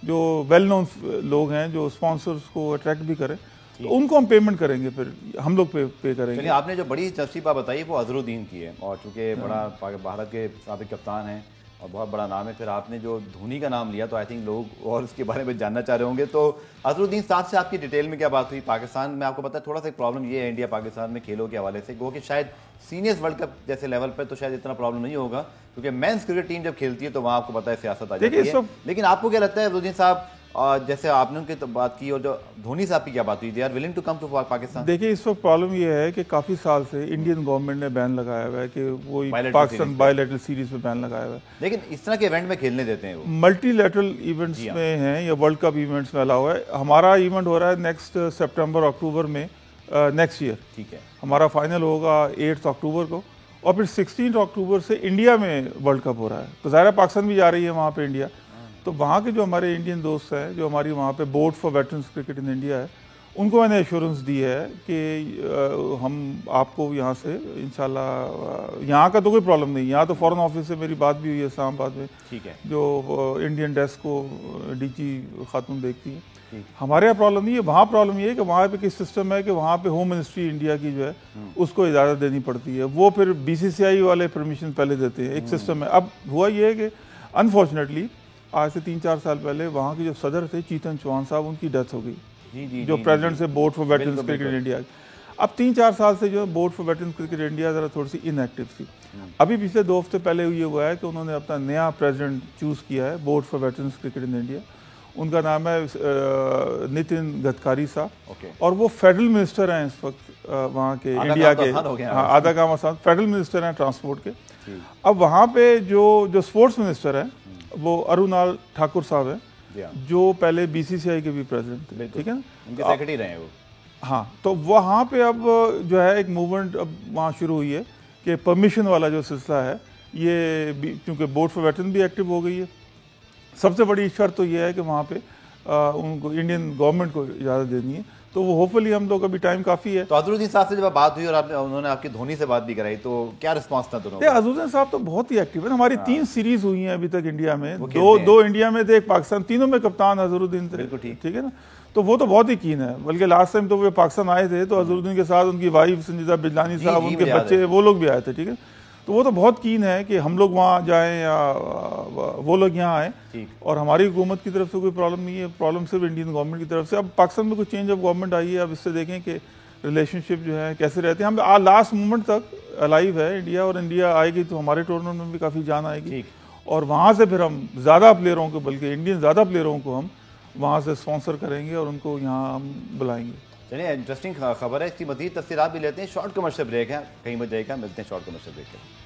जो वेल नोन लोग हैं, जो स्पॉन्सर्स को अट्रैक्ट भी करें, तो उनको हम पेमेंट करेंगे, फिर हम लोग पे करेंगे। चलिए, आपने जो बड़ी दिलचस्पी बात बताई वो अजहरुद्दीन की है, और चूँकि बड़ा भारत के साबिक कप्तान हैं और बहुत बड़ा नाम है, फिर आपने जो धोनी का नाम लिया तो आई थिंक लोग और उसके बारे में जानना चाह रहे होंगे। तो अजहरुद्दीन साहब से आपकी डिटेल में क्या बात हुई? पाकिस्तान में आपको पता है थोड़ा सा प्रॉब्लम ये है इंडिया पाकिस्तान में खेलों के हवाले से, वो कि शायद सीनियर्स वर्ल्ड कप जैसे लेवल पर तो शायद इतना प्रॉब्लम नहीं होगा, क्योंकि मेंस क्रिकेट टीम जब खेलती है तो वहाँ आपको पता है सियासत आ जाती है। लेकिन आपको क्या लगता है अजहरुद्दीन साहब, और जैसे आपने उनकी तो बात की, और जो धोनी साहब की क्या बात हुई, they are willing to come to Pakistan? देखिए, इस वक्त प्रॉब्लम ये है कि काफ़ी साल से इंडियन गवर्नमेंट ने बैन लगाया हुआ है कि वो पाकिस्तान बायलैटरल सीरीज में बैन लगाया हुआ है, लेकिन इस तरह के इवेंट में खेलने देते हैं वो। मल्टीलैटरल इवेंट्स में हैं या वर्ल्ड कप इवेंट्स में अलाउ है। हमारा इवेंट हो रहा है नेक्स्ट सितंबर-अक्टूबर में, नेक्स्ट ईयर। ठीक है, हमारा फाइनल होगा 8 अक्टूबर को, और फिर 16 अक्टूबर से इंडिया में वर्ल्ड कप हो रहा है। तो ज़ाहिर पाकिस्तान भी जा रही है वहाँ पे इंडिया, तो वहाँ के जो हमारे इंडियन दोस्त हैं, जो हमारी वहाँ पे board for veterans cricket in India है, उनको मैंने एश्योरेंस दी है कि हम आपको यहाँ से इंशाल्लाह, यहाँ का तो कोई प्रॉब्लम नहीं, यहाँ तो फॉरेन ऑफिस से मेरी बात भी हुई है इस्लामाबाद में, ठीक है, जो इंडियन डेस्क को DG खातून देखती है। हमारे यहाँ प्रॉब्लम नहीं है, वहाँ प्रॉब्लम ये है कि वहाँ पे किस सिस्टम है कि वहाँ पे होम मिनिस्ट्री इंडिया की जो है उसको इजाज़त देनी पड़ती है, वो फिर BCCI वाले परमिशन पहले देते हैं, एक सिस्टम है। अब हुआ ये है कि अनफॉर्चुनेटली आज से 3-4 साल पहले वहाँ के जो सदर थे चीतन चौहान साहब, उनकी डेथ हो गई, जो प्रेसिडेंट से board for veterans cricket India. अब 3-4 साल से जो board for veterans cricket India ज़रा थोड़ी सी इनएक्टिव थी। अभी पिछले 2 हफ्ते पहले ये हुआ है कि उन्होंने अपना नया प्रेसिडेंट चूज़ किया है board for veterans cricket in India. उनका नाम है नितिन गडकरी साहब, और वो फेडरल मिनिस्टर हैं इस वक्त वहाँ के, इंडिया के। हाँ, आधा काम आसान, फेडरल मिनिस्टर हैं ट्रांसपोर्ट के। अब वहाँ पे जो स्पोर्ट्स मिनिस्टर हैं वो अरुणाल ठाकुर साहब हैं, जो पहले BCCI के भी प्रेसिडेंट थे, ठीक है ना, उनके सेक्रेटरी रहे वो। हाँ, तो वहाँ पे अब जो है एक मूवमेंट अब वहाँ शुरू हुई है कि परमिशन वाला जो सिलसिला है ये क्योंकि बोर्ड फॉर वेटरन भी एक्टिव हो गई है। सबसे बड़ी शर्त तो ये है कि वहाँ पे उनको इंडियन गवर्नमेंट को इजाज़त देनी है, तो वो होपफुली हम लोग अभी टाइम काफ़ी है। तो अजहरुद्दीन साहब से जब बात हुई और उन्होंने आपकी धोनी से बात भी कराई, तो क्या रिस्पांस था दोनों? अजहरुद्दीन साहब तो बहुत ही एक्टिव है। हमारी 3 सीरीज हुई हैं अभी तक इंडिया में, दो इंडिया में थे, एक पाकिस्तान, तीनों में कप्तान अजहरुद्दीन थे। बिल्कुल ठीक है ना, तो वो तो बहुत ही कीन है। बल्कि लास्ट टाइम तो वो पाकिस्तान आए थे तो अजहरुद्दीन के साथ उनकी वाइफ संजीदा बिजलानी साहब, उनके बच्चे, वो लोग भी आए थे। ठीक है, तो वो तो बहुत कीन है कि हम लोग वहाँ जाएं या वो लोग यहाँ आए, और हमारी हुकूमत की तरफ से कोई प्रॉब्लम नहीं है, प्रॉब्लम सिर्फ इंडियन गवर्नमेंट की तरफ से। अब पाकिस्तान में कोई चेंज ऑफ गवर्नमेंट आई है, अब इससे देखें कि रिलेशनशिप जो है कैसे रहते हैं। हम लास्ट मोमेंट तक अलाइव है इंडिया, और इंडिया आएगी तो हमारे टूर्नामेंट में भी काफ़ी जान आएगी, और वहाँ से फिर हम ज़्यादा प्लेयरों को, बल्कि इंडियन ज़्यादा प्लेयरों को हम वहाँ से स्पॉन्सर करेंगे और उनको यहाँ हम बुलाएंगे। चलिए, इंटरेस्टिंग खबर है, इसकी मज़ीद तफसीलात भी लेते हैं। शॉर्ट कमर्शियल ब्रेक है, कहीं मत जाएगा, मिलते हैं शॉर्ट कमर्शियल ब्रेक के।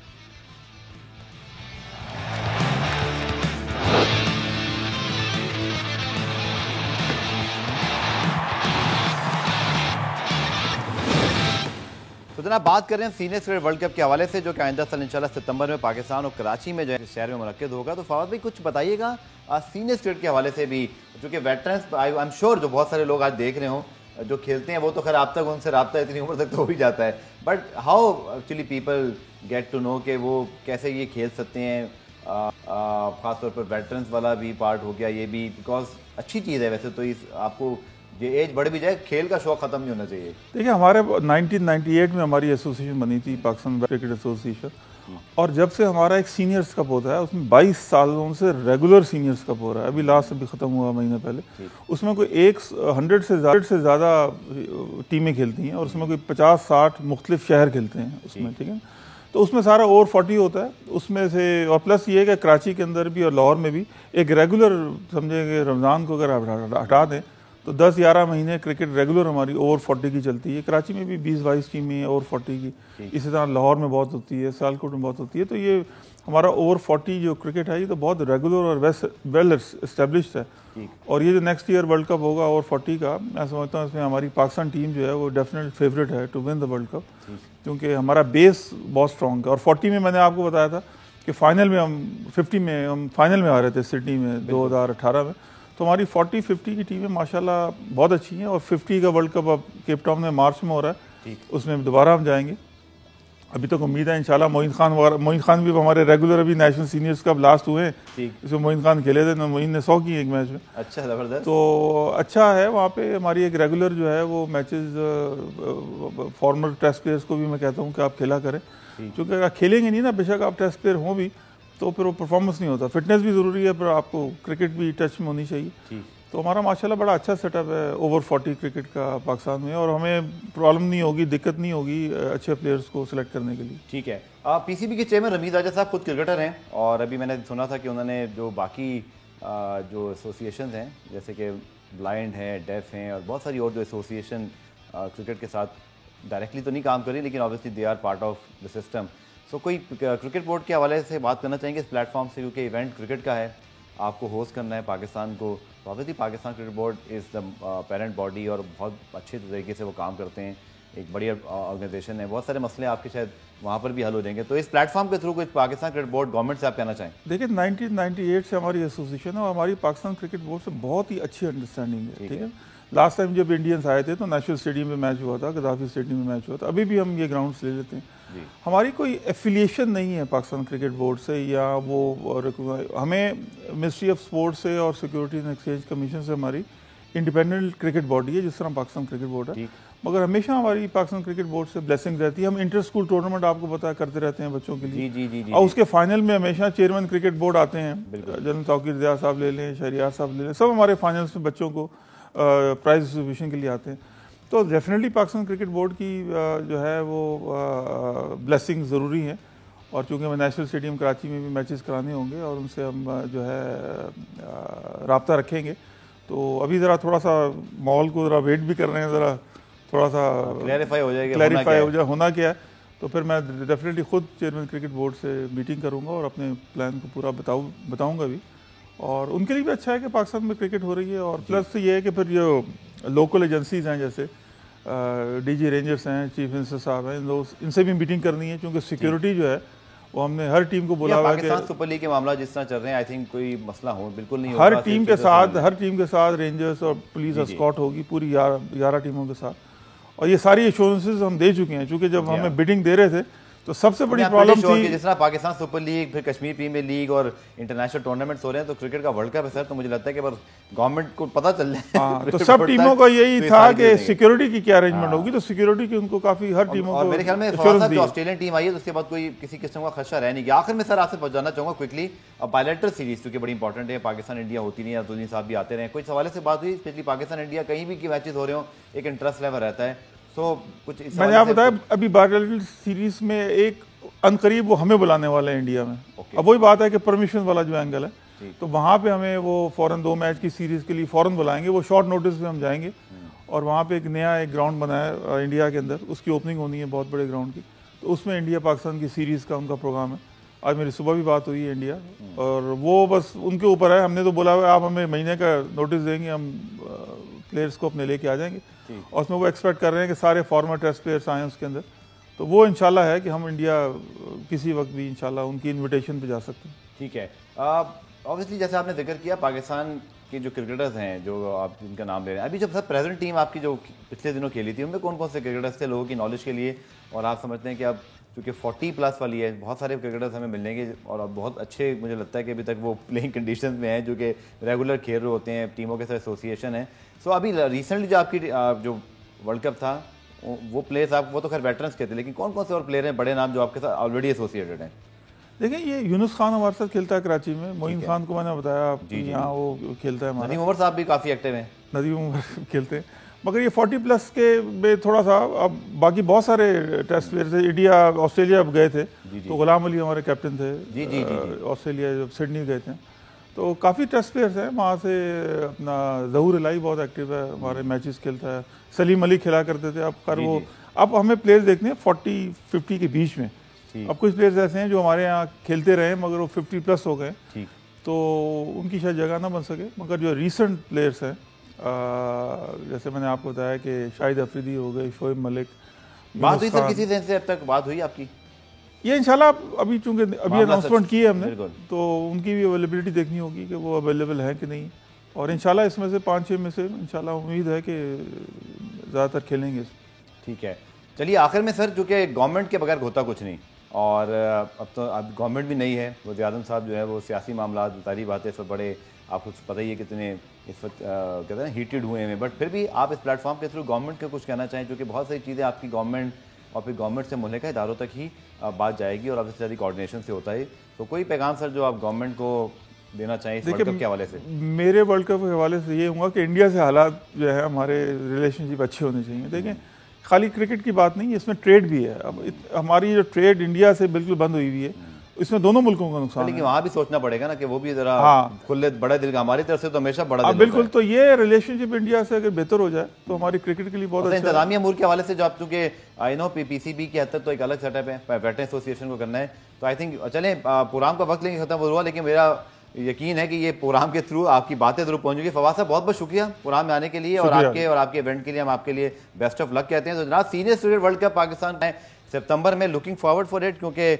तो जनाब, बात करें सीनियर क्रिकेट वर्ल्ड कप के हवाले से, जो कि आइंदा साल इंशाल्लाह सितंबर में पाकिस्तान और कराची में जो है शहर में मुनक्किद होगा। तो फवाद भाई कुछ बताइएगा सीनियर क्रिकेट के हवाले से भी, चूँकि वेटरन्स आई एम श्योर जो बहुत सारे लोग आज देख रहे हों जो खेलते हैं, वो तो खैर आप तक उनसे रब्ता इतनी उम्र तक तो हो ही जाता है, but how actually people get to know कि वो कैसे ये खेल सकते हैं, ख़ासतौर पर वेटरन्स वाला भी पार्ट हो गया ये भी, बिकॉज अच्छी चीज़ है वैसे तो। इस आपको ये एज बढ़ भी जाए, खेल का शौक खत्म नहीं होना चाहिए। देखिए, हमारे 1998 में हमारी एसोसिएशन बनी थी, पाकिस्तान क्रिकेट एसोसिएशन, और जब से हमारा एक सीनियर्स कप होता है उसमें 22 सालों से रेगुलर सीनियर्स कप हो रहा है। अभी लास्ट अभी ख़त्म हुआ महीने पहले, उसमें कोई 100 से ज़्यादा टीमें खेलती हैं, और उसमें कोई 50-60 मुख्तलिफ शहर खेलते हैं उसमें। ठीक है, तो उसमें सारा ओवर 40 होता है उसमें से, और प्लस ये है कि कराची के अंदर भी और लाहौर में भी एक रेगुलर, समझेंगे रमज़ान को अगर आप हटा दें तो 10-11 महीने क्रिकेट रेगुलर हमारी ओवर 40 की चलती है। कराची में भी 20-22 टीमें हैं ओवर 40 की, इसी तरह लाहौर में बहुत होती है, सियालकोट में बहुत होती है। तो ये हमारा ओवर 40 जो क्रिकेट है ये तो बहुत रेगुलर और वेल एस्टेब्लिश्ड है। और ये जो नेक्स्ट ईयर वर्ल्ड कप होगा ओवर 40 का, मैं समझता हूँ इसमें हमारी पाकिस्तान टीम जो है वो डेफिनेट फेवरेट है to win the world cup, क्योंकि हमारा बेस बहुत स्ट्रॉन्ग है। और 40 में मैंने आपको बताया था कि फाइनल में हम 50 में हम फाइनल में आ रहे थे सिडनी में 2018 में, तो हमारी 40-50 की टीमें माशाल्लाह बहुत अच्छी हैं। और 50 का वर्ल्ड कप अब केप टाउन में मार्च में हो रहा है, उसमें दोबारा हम जाएंगे। अभी तक उम्मीद है इंशाल्लाह। मोइन खान भी हमारे रेगुलर अभी नेशनल सीनियर्स कप लास्ट हुए, इसमें मोइन खान खेले थे, मोइन ने 100 की एक मैच में। अच्छा, ज़बरदस्त। तो अच्छा है वहाँ पे हमारी एक रेगुलर जो है वो मैचेस, फॉर्मर टेस्ट प्लेयर्स को भी मैं कहता हूँ कि आप खेला करें, क्योंकि अगर खेलेंगे नहीं ना, बेशक आप टेस्ट प्लेयर हों भी, तो फिर वो परफॉर्मेंस नहीं होता। फिटनेस भी ज़रूरी है, पर आपको क्रिकेट भी टच में होनी चाहिए। तो हमारा माशाल्लाह बड़ा अच्छा सेटअप है ओवर 40 क्रिकेट का पाकिस्तान में, और हमें प्रॉब्लम नहीं होगी, दिक्कत नहीं होगी अच्छे प्लेयर्स को सिलेक्ट करने के लिए। ठीक है, पीसीबी के चेयरमैन रमीज़ राजा साहब खुद क्रिकेटर हैं, और अभी मैंने सुना था कि उन्होंने जो बाकी जो एसोसिएशन हैं, जैसे कि ब्लाइंड हैं, डेफ हैं, और बहुत सारी और जो एसोसिएशन क्रिकेट के साथ डायरेक्टली तो नहीं काम कर रही, लेकिन obviously they are part of the system. So कोई क्रिकेट बोर्ड के हवाले से बात करना चाहेंगे इस प्लेटफॉर्म से, क्योंकि इवेंट क्रिकेट का है, आपको होस्ट करना है पाकिस्तान को, तो obviously Pakistan cricket board is the parent body, और बहुत अच्छे तरीके से वो काम करते हैं, एक बढ़िया ऑर्गेनाइजेशन है, बहुत सारे मसले आपके शायद वहाँ पर भी हल हो जाएंगे। तो इस प्लेटफॉर्म के थ्रू कुछ पाकिस्तान क्रिकेट बोर्ड गवर्नमेंट से आप कहना चाहें? देखिए, 1998 से हमारी एसोसिएशन है, और हमारी पाकिस्तान क्रिकेट बोर्ड से बहुत ही अच्छी अंडरस्टैंडिंग है। ठीक है, लास्ट टाइम जब इंडियंस आए थे तो नेशनल स्टेडियम में मैच हुआ था, गद्दाफी स्टेडियम में मैच हुआ था, अभी भी हम ये ग्राउंड्स ले लेते हैं। हमारी कोई एफिलिएशन नहीं है पाकिस्तान क्रिकेट बोर्ड से, या वो, और हमें मिनिस्ट्री ऑफ स्पोर्ट्स से और सिक्योरिटी एंड एक्सचेंज कमीशन से हमारी इंडिपेंडेंट क्रिकेट बॉडी है, जिस तरह पाकिस्तान क्रिकेट बोर्ड है, मगर हमेशा हमारी पाकिस्तान क्रिकेट बोर्ड से ब्लेसिंग रहती है। हम इंटर स्कूल टूर्नामेंट आपको पता करते रहते हैं बच्चों के लिए, और उसके फाइनल में हमेशा चेयरमैन क्रिकेट बोर्ड आते हैं, जनरल तौकीर दिया साहब ले लें, शहरियार साहब ले लें, सब हमारे फाइनल्स में बच्चों को प्राइज डिस्ट्रीब्यूशन के लिए आते हैं। तो डेफिनेटली पाकिस्तान क्रिकेट बोर्ड की जो है वो ब्लेसिंग ज़रूरी है, और चूँकि हमें नेशनल स्टेडियम कराची में भी मैचेस कराने होंगे और उनसे हम जो है राब्ता रखेंगे। तो अभी ज़रा थोड़ा सा माहौल को ज़रा वेट भी कर रहे हैं, ज़रा थोड़ा सा क्लैरिफाई हो जाए होना क्या है। तो फिर मैं डेफिनेटली खुद चेयरमैन क्रिकेट बोर्ड से मीटिंग करूँगा और अपने प्लान को पूरा बताऊँगा भी, और उनके लिए भी अच्छा है कि पाकिस्तान में क्रिकेट हो रही है। और प्लस ये है कि फिर जो लोकल एजेंसीज़ हैं, जैसे डीजी रेंजर्स हैं, चीफ मिनिस्टर साहब हैं, इनसे भी मीटिंग करनी है, क्योंकि सिक्योरिटी जो है वो हमने हर टीम को बोला हुआ है कि पाकिस्तान सुपर लीग के मामला जिस तरह चल रहे हैं, आई थिंक कोई मसला हो बिल्कुल नहीं हर टीम के साथ रेंजर्स और पुलिस एस्कॉर्ट होगी पूरी 11 टीमों के साथ, और ये सारी एश्योरेंसेस हम दे चुके हैं, क्योंकि जब हमें बिडिंग दे रहे थे तो सबसे बड़ी प्रॉब्लम थी जिस तरह पाकिस्तान सुपर लीग, फिर कश्मीर प्रीमियर लीग और इंटरनेशनल टूर्नामेंट्स हो रहे हैं, तो क्रिकेट का वर्ल्ड कप है सर, तो मुझे लगता है कि बस गवर्नमेंट को पता चल जाए तो सब टीमों का यही था कि सिक्योरिटी की क्या अरेंजमेंट होगी, तो सिक्योरिटी की उनको काफी हर टीमों को। और मेरे ख्याल में जो ऑस्ट्रेलियन टीम आई है उसके बाद कोई किसी किस्म का खदशा रह नहीं गया। आखिर में सर आपसे पहुंचाना चाहूंगा क्विकली, अब बायलैटरल सीरीज क्योंकि बड़ी इंपॉर्टेंट है, पाकिस्तान इंडिया होती नहीं है, अब्दुल साहब भी आते रहे, कुछ हवाले से बात हुई, स्पेशली पाकिस्तान इंडिया कहीं भी की मैचेस हो रहे हो एक इंटरेस्ट लेवल रहता है, तो कुछ मैंने आप बताया अभी बायलैटरल सीरीज में एक अनकरीब वो हमें बुलाने वाले हैं इंडिया में। अब वही बात है कि परमिशन वाला जो एंगल है, तो वहाँ पे हमें वो फौरन 2 मैच की सीरीज के लिए फौरन बुलाएंगे, वो शॉर्ट नोटिस पे हम जाएंगे, और वहाँ पे एक नया ग्राउंड बना है इंडिया के अंदर, उसकी ओपनिंग होनी है बहुत बड़े ग्राउंड की, तो उसमें इंडिया पाकिस्तान की सीरीज का उनका प्रोग्राम है। आज मेरी सुबह भी बात हुई है इंडिया, और वो बस उनके ऊपर है, हमने तो बोला हुआ आप हमें महीने का नोटिस देंगे, हम प्लेयर्स को अपने लेके आ जाएंगे, और उसमें वो एक्सपेक्ट कर रहे हैं कि सारे फॉर्मर टेस्ट प्लेयर्स आए उसके अंदर, तो वो इंशाल्लाह है कि हम इंडिया किसी वक्त भी इंशाल्लाह उनकी इनविटेशन पे जा सकते हैं। ठीक है, ऑब्वियसली जैसे आपने जिक्र किया पाकिस्तान के जो क्रिकेटर्स हैं जो आप जिनका नाम ले रहे हैं, अभी जब सर प्रेजेंट टीम आपकी जो पिछले दिनों खेली थी उनमें कौन कौन से क्रिकेटर्स थे लोगों की नॉलेज के लिए, और आप समझते हैं कि अब क्योंकि 40+ वाली है, बहुत सारे क्रिकेटर्स हमें मिलेंगे और अब बहुत अच्छे, मुझे लगता है कि अभी तक वो प्लेइंग कंडीशन में हैं जो कि रेगुलर खेल रहे होते हैं, टीमों के साथ एसोसिएशन है। सो अभी रिसेंटली जो आपकी जो वर्ल्ड कप था वो प्लेयर्स आप, वो तो खैर वेटरन्स के थे, लेकिन कौन कौन से और प्लेयर हैं बड़े नाम जो आपके साथ ऑलरेडी एसोसिएटेड हैं? देखिए ये यूनुस खान हमारे साथ खेलता है कराची में, मोइन खान को मैंने बताया यहाँ वो खेलता है, नदीम उमर साहब भी काफ़ी एक्टिव हैं, नदीम उमर खेलते हैं, मगर ये 40+ के में थोड़ा सा, अब बाकी बहुत सारे टेस्ट प्लेयर थे, इंडिया ऑस्ट्रेलिया गए थे तो गुलाम अली हमारे कैप्टन थे, ऑस्ट्रेलिया जब सिडनी गए थे, तो काफ़ी टेस्ट प्लेयर्स हैं वहाँ से। अपना ज़हूर इलाही बहुत एक्टिव है, हमारे मैचेस खेलता है, सलीम अली खेला करते थे, अब कर वो, अब हमें प्लेयर्स देखने हैं 40-50 के बीच में। अब कुछ प्लेयर्स ऐसे हैं जो हमारे यहाँ खेलते रहे मगर वो 50+ हो गए, तो उनकी शायद जगह ना बन सके, मगर जो रिसेंट प्लेयर्स हैं जैसे मैंने आपको बताया कि शाहिद अफरीदी हो गए, शोएब मलिक, बात हुई सर किसी से अब तक बात हुई आपकी? ये इंशाल्लाह अभी चूंकि अभी अनाउंसमेंट की है हमने, तो उनकी भी अवेलेबिलिटी देखनी होगी कि वो अवेलेबल है कि नहीं, और इंशाल्लाह इसमें से 5-6 में से इंशाल्लाह उम्मीद है कि ज़्यादातर खेलेंगे। ठीक है, चलिए आखिर में सर, चूँकि गवर्नमेंट के बगैर होता कुछ नहीं, और अब तो अब गवर्नमेंट भी नहीं है, वज़ीर आज़म साहब जो है वो सियासी मामला तारी बातें इस वक्त बड़े, आपको पता ही है कितने इस वक्त कहते हैं हीटेड हुए हैं, बट फिर भी आप इस प्लेटफॉर्म के थ्रू गवर्नमेंट को कुछ कहना चाहें, क्योंकि बहुत सारी चीज़ें आपकी गवर्नमेंट और फिर गवर्नमेंट से मुल्का इदारों तक ही बात जाएगी और अब इससे ज़्यादा कोऑर्डिनेशन से होता है, तो कोई पैगाम सर जो आप गवर्नमेंट को देना चाहें इस वर्ल्ड कप के हवाले से? मेरे वर्ल्ड कप के हवाले से ये होगा कि इंडिया से हालात जो है हमारे रिलेशनशिप अच्छे होने चाहिए। देखें खाली क्रिकेट की बात नहीं, इसमें ट्रेड भी है। अब हमारी जो ट्रेड इंडिया से बिल्कुल बंद हुई हुई है, इसमें दोनों मुल्कों का नुकसान है। लेकिन वहाँ भी सोचना पड़ेगा ना कि वो भी जरा खुले बड़े दिल का, हमारी तरफ से तो हमेशा बड़ा दिल बिल्कुल। तो ये रिलेशनशिप इंडिया से अगर बेहतर हो जाए तो हमारी क्रिकेट के लिए बहुत अच्छा। इंतजामिया अमूर के हवाले से जो आप, चूंकि आई नो PCB की हद तक तो एक अलग सेटअप है, वेटरन एसोसिएशन को करना है, तो आई थिंक चलें प्रोग्राम का वक्त लेकिन खत्म हुआ, लेकिन मेरा यकीन है कि ये प्रोग्राम के थ्रू आपकी बातें जरूर पहुंचेगी। फवाद साहब बहुत बहुत शुक्रिया प्रोग्राम में आने के लिए, और आपके इवेंट के लिए हम आपके लिए बेस्ट ऑफ लक कहते हैं। तो जनाब senior cricket world cup Pakistan में सितंबर में, लुकिंग फॉरवर्ड फॉर इट, क्योंकि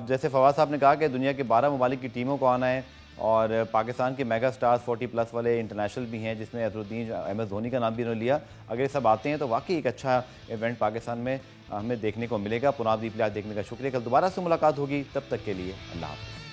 जैसे फवाद साहब ने कहा कि दुनिया के 12 ममालिक की टीमों को आना है, और पाकिस्तान के मेगा स्टार्स 40+ वाले इंटरनेशनल भी हैं, जिसमें अजरुद्दीन MS धोनी का नाम भी उन्होंने लिया। अगर ये सब आते हैं तो वाकई एक अच्छा इवेंट पाकिस्तान में हमें देखने को मिलेगा। पुनाब दीप आज देखने का शुक्रिया। कल दोबारा से मुलाकात होगी, तब तक के लिए अल्लाह हाफ़िज़।